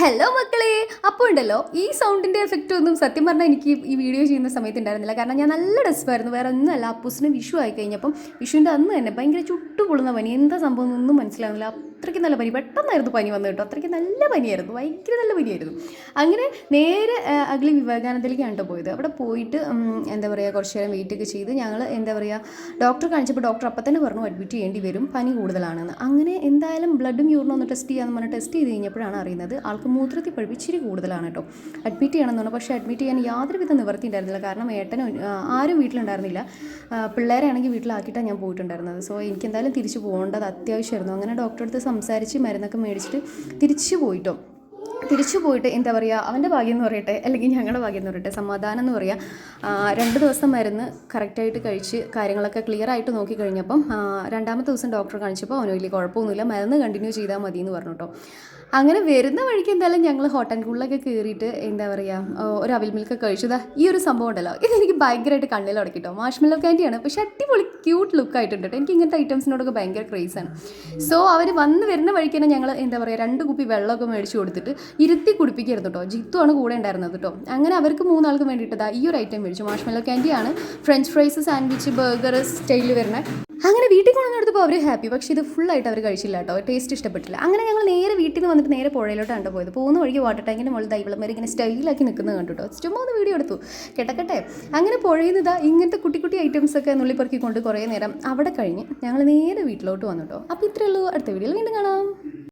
Hello മക്കളെ. അപ്പോൾ ഉണ്ടല്ലോ ഈ സൗണ്ടിൻ്റെ എഫക്റ്റ് ഒന്നും സത്യം പറഞ്ഞാൽ എനിക്ക് ഈ വീഡിയോ ചെയ്യുന്ന സമയത്ത് ഉണ്ടായിരുന്നില്ല. കാരണം ഞാൻ നല്ല ഡെസ്പായിരുന്നു. വേറെ ഒന്നുമല്ല, അപ്പൂസിന് വിഷു ആയി കഴിഞ്ഞപ്പം വിഷുവിൻ്റെ അന്ന് തന്നെ ഭയങ്കര ചുട്ടുപൊള്ളുന്ന പനി. എന്താ സംഭവം എന്നൊന്നും മനസ്സിലാവുന്നില്ല. അത്രയ്ക്ക് നല്ല പനി, പെട്ടെന്നായിരുന്നു പനി വന്നു കേട്ടോ. അത്രയ്ക്ക് നല്ല പനിയായിരുന്നു, ഭയങ്കര നല്ല പനിയായിരുന്നു. അങ്ങനെ നേരെ അഗ്ലി വിവേകാനന്ദയിലേക്കാണ് കേട്ടോ പോയത്. അവിടെ പോയിട്ട് എന്താ പറയുക, കുറച്ച് നേരം വെയിറ്റൊക്കെ ചെയ്ത് ഞങ്ങൾ എന്താ പറയുക ഡോക്ടറെ കാണിച്ചപ്പോൾ ഡോക്ടർ അപ്പം തന്നെ പറഞ്ഞു അഡ്മിറ്റ് ചെയ്യേണ്ടി വരും, പനി കൂടുതലാണെന്ന്. അങ്ങനെ എന്തായാലും ബ്ലഡും യൂറിനും ഒന്ന് ടെസ്റ്റ് ചെയ്യാമെന്ന് പറഞ്ഞാൽ ടെസ്റ്റ് ചെയ്ത് കഴിഞ്ഞപ്പോഴാണ് അറിയുന്നത് ആൾക്ക് മൂത്രത്തിൽ പഴുപ്പ് ഇച്ചിരി കൂടുതലാണ് കേട്ടോ. അഡ്മിറ്റ് ചെയ്യണമെന്ന് പറഞ്ഞു. പക്ഷേ അഡ്മിറ്റ് ചെയ്യാൻ യാതൊരുവിധ നിവർത്തി ഉണ്ടായിരുന്നില്ല. കാരണം ഏട്ടനും ആരും വീട്ടിലുണ്ടായിരുന്നില്ല. പിള്ളേരാണെങ്കിൽ വീട്ടിലാക്കിയിട്ടാണ് ഞാൻ പോയിട്ടുണ്ടായിരുന്നത്. സോ എനിക്ക് എന്തായാലും തിരിച്ചു പോകേണ്ടത് അത്യാവശ്യമായിരുന്നു. അങ്ങനെ ഡോക്ടറെ അടുത്ത് സംസാരിച്ച് മരുന്നൊക്കെ മേടിച്ചിട്ട് തിരിച്ചു പോയിട്ട് എന്താ പറയുക, അവൻ്റെ ഭാഗ്യം എന്ന് പറയട്ടെ, അല്ലെങ്കിൽ ഞങ്ങളുടെ ഭാഗ്യം എന്ന് പറയട്ടെ, സമാധാനം എന്ന് പറയുക. 2 ദിവസം മരുന്ന് കറക്റ്റായിട്ട് കഴിച്ച് കാര്യങ്ങളൊക്കെ ക്ലിയർ ആയിട്ട് നോക്കി കഴിഞ്ഞപ്പം രണ്ടാമത്തെ ദിവസം ഡോക്ടറെ കാണിച്ചപ്പോൾ അവന് വലിയ കുഴപ്പമൊന്നുമില്ല, മരുന്ന് കണ്ടിന്യൂ ചെയ്താൽ മതി എന്ന് പറഞ്ഞു കേട്ടോ. അങ്ങനെ വരുന്ന വഴിക്ക് എന്തായാലും ഞങ്ങൾ ഹോട്ട് ആൻഡ് കൂളിലൊക്കെ കയറിയിട്ട് എന്താ പറയുക ഒരു അവിൽ മിൽക്ക് കഴിച്ചതാ. ഈ ഒരു സംഭവം ഉണ്ടല്ലോ, ഇതെനിക്ക് ഭയങ്കരമായിട്ട് കണ്ണിൽ ഉടക്കിട്ടോ. മാഷ്മെല്ലോ ക്യാൻഡിയാണ്, പക്ഷേ അടിപൊളി ക്യൂട്ട് ലുക്ക് ആയിട്ടുണ്ട് കേട്ടോ. എനിക്ക് ഇങ്ങനത്തെ ഐറ്റംസിനോടൊക്കെ ഭയങ്കര ക്രേസാണ്. സോ അവർ വരുന്ന വഴിക്ക് തന്നെ ഞങ്ങൾ എന്താ പറയുക 2 കുപ്പി വെള്ളമൊക്കെ മേടിച്ച് കൊടുത്തിട്ട് ഇരുത്തി കുടിപ്പിക്കായിരുന്നു കേട്ടോ. ജിത്തു ആണ് കൂടെ ഉണ്ടായിരുന്നത് കേട്ടോ. അങ്ങനെ അവർക്ക് 3 ആൾക്ക് വേണ്ടിയിട്ടതാ ഈ ഒരു ഐറ്റം മേടിച്ചു. മാഷ്മെല്ലോ ക്യാൻഡിയാണ്, ഫ്രഞ്ച് ഫ്രൈസ്, സാൻഡ്വിച്ച്, ബർഗർ സ്റ്റൈലിൽ വരുന്ന. അങ്ങനെ വീട്ടിൽ കൊണ്ടുവന്നെടുത്തപ്പോൾ അവർ ഹാപ്പി. പക്ഷേ ഇത് ഫുള്ളായിട്ട് അവർ കഴിച്ചില്ല കേട്ടോ, ടേസ്റ്റ് ഇഷ്ടപ്പെട്ടില്ല. അങ്ങനെ ഞങ്ങൾ നേരെ വീട്ടിൽ നിന്ന് വന്നിട്ട് നേരെ പുഴയിലോട്ടാണ് പോയത്. പോകുന്ന വഴിക്ക് വാട്ടർ ടാങ്കിൻ്റെ മുകളിൽ ദൈവളം വരെ ഇങ്ങനെ സ്റ്റൈലാക്കി നിൽക്കുന്നത് കണ്ടു കേട്ടോ. ചുമ്മാ ഒന്ന് വീഡിയോ എടുത്തു, കേട്ടെ. അങ്ങനെ പുഴയിൽ നിന്ന് ഇങ്ങനത്തെ കുട്ടി കുട്ടി ഐറ്റംസൊക്കെ നുള്ളിപ്പെറുക്കിക്കൊണ്ട് കുറേ നേരം അവിടെ കഴിഞ്ഞ് ഞങ്ങൾ നേരെ വീട്ടിലോട്ട് വന്നു കേട്ടോ. അപ്പോൾ ഇത്രയേ ഉള്ളൂ. അടുത്ത വീഡിയോയിൽ വീണ്ടും കാണാം.